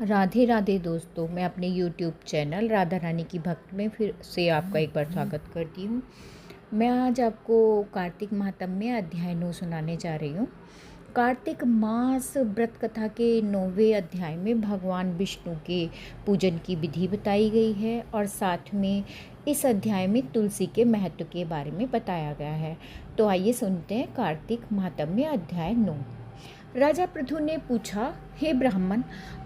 राधे राधे दोस्तों, मैं अपने YouTube चैनल राधा रानी की भक्त में फिर से आपका एक बार स्वागत करती हूँ। मैं आज आपको कार्तिक महात्म्य अध्याय 9 सुनाने जा रही हूँ। कार्तिक मास व्रत कथा के 9वें अध्याय में भगवान विष्णु के पूजन की विधि बताई गई है और साथ में इस अध्याय में तुलसी के महत्व के बारे में बताया गया है। तो आइए सुनते हैं कार्तिक महात्म्य अध्याय 9। राजा पृथु ने पूछा, हे ब्राह्मण,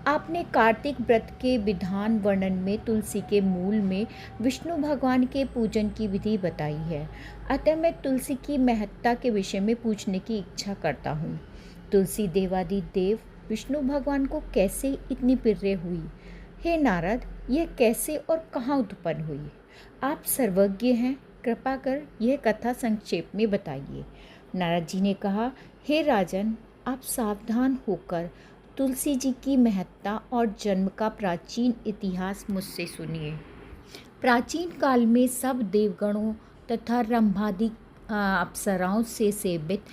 आपने कार्तिक व्रत के विधान वर्णन में तुलसी के मूल में विष्णु भगवान के पूजन की विधि बताई है, अतः मैं तुलसी की महत्ता के विषय में पूछने की इच्छा करता हूँ। तुलसी देवादि देव विष्णु भगवान को कैसे इतनी प्रिय हुई? हे नारद, यह कैसे और कहाँ उत्पन्न हुई? आप सर्वज्ञ हैं, कृपा कर यह कथा संक्षेप में बताइए। नारद जी ने कहा, हे राजन, आप सावधान होकर तुलसी जी की महत्ता और जन्म का प्राचीन इतिहास मुझसे सुनिए। प्राचीन काल में सब देवगणों तथा रंभादि अप्सराओं से सेवित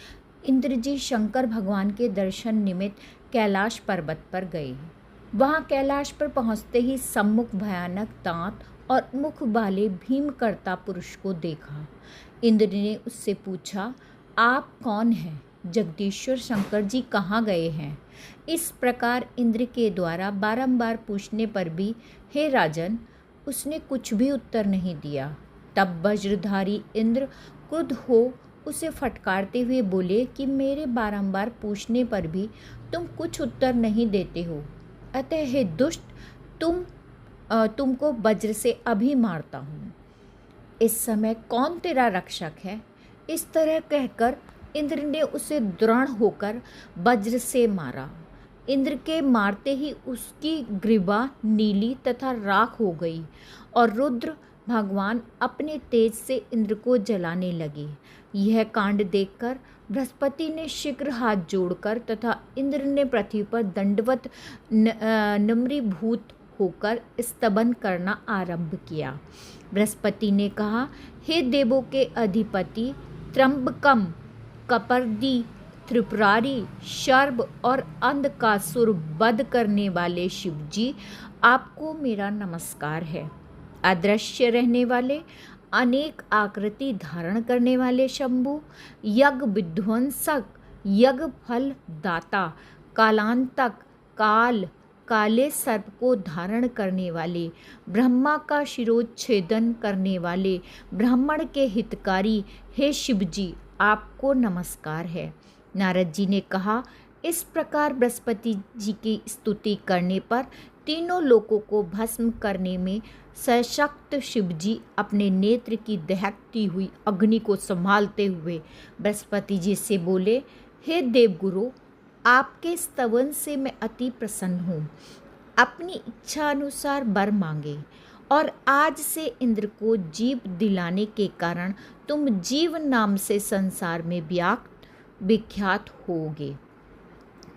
इंद्र जी शंकर भगवान के दर्शन निमित्त कैलाश पर्वत पर गए। वहाँ कैलाश पर पहुँचते ही सम्मुख भयानक दांत और मुख वाले भीमकर्ता पुरुष को देखा। इंद्र ने उससे पूछा, आप कौन हैं? जगदीश्वर शंकर जी कहाँ गए हैं? इस प्रकार इंद्र के द्वारा बारंबार पूछने पर भी, हे राजन, उसने कुछ भी उत्तर नहीं दिया। तब वज्रधारी इंद्र क्रुद्ध हो उसे फटकारते हुए बोले कि मेरे बारंबार पूछने पर भी तुम कुछ उत्तर नहीं देते हो, अतः हे दुष्ट, तुमको वज्र से अभी मारता हूँ। इस समय कौन तेरा रक्षक है? इस तरह कहकर इंद्र ने उसे दृढ़ होकर वज्र से मारा। इंद्र के मारते ही उसकी ग्रीवा नीली तथा राख हो गई और रुद्र भगवान अपने तेज से इंद्र को जलाने लगे। यह कांड देखकर बृहस्पति ने शीघ्र हाथ जोड़कर तथा इंद्र ने पृथ्वी पर दंडवत नम्रीभूत होकर स्तवन करना आरंभ किया। बृहस्पति ने कहा, हे देवों के अधिपति त्र्यंबकम, कपर्दी, त्रिपुरारी, शर्व और अंधकासुर वध करने वाले शिवजी, आपको मेरा नमस्कार है। अदृश्य रहने वाले, अनेक आकृति धारण करने वाले शंभु, यज्ञ विध्वंसक, यज्ञ फल दाता, कालांतक, काले सर्प को धारण करने वाले, ब्रह्मा का शिरोच्छेदन करने वाले, ब्राह्मण के हितकारी, हे शिवजी, आपको नमस्कार है। नारद जी ने कहा, इस प्रकार बृहस्पति जी की स्तुति करने पर तीनों लोकों को भस्म करने में सशक्त शिवजी अपने नेत्र की दहकती हुई अग्नि को संभालते हुए बृहस्पति जी से बोले, हे देवगुरु, आपके स्तवन से मैं अति प्रसन्न हूँ। अपनी इच्छा अनुसार वर मांगे और आज से इंद्र को जीव दिलाने के कारण तुम जीव नाम से संसार में विख्यात होगे।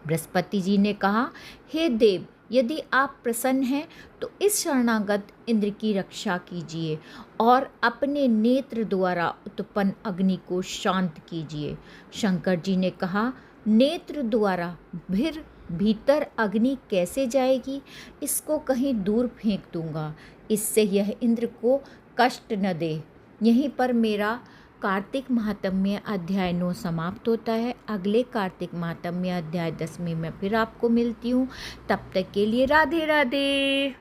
बृहस्पति जी ने कहा, हे देव, यदि आप प्रसन्न हैं तो इस शरणागत इंद्र की रक्षा कीजिए और अपने नेत्र द्वारा उत्पन्न अग्नि को शांत कीजिए। शंकर जी ने कहा, नेत्र द्वारा भीतर अग्नि कैसे जाएगी? इसको कहीं दूर फेंक दूंगा, इससे यह इंद्र को कष्ट न दे। यहीं पर मेरा कार्तिक महात्म्य अध्याय 9 समाप्त होता है। अगले कार्तिक महात्म्य अध्याय 10 में मैं फिर आपको मिलती हूँ। तब तक के लिए राधे राधे।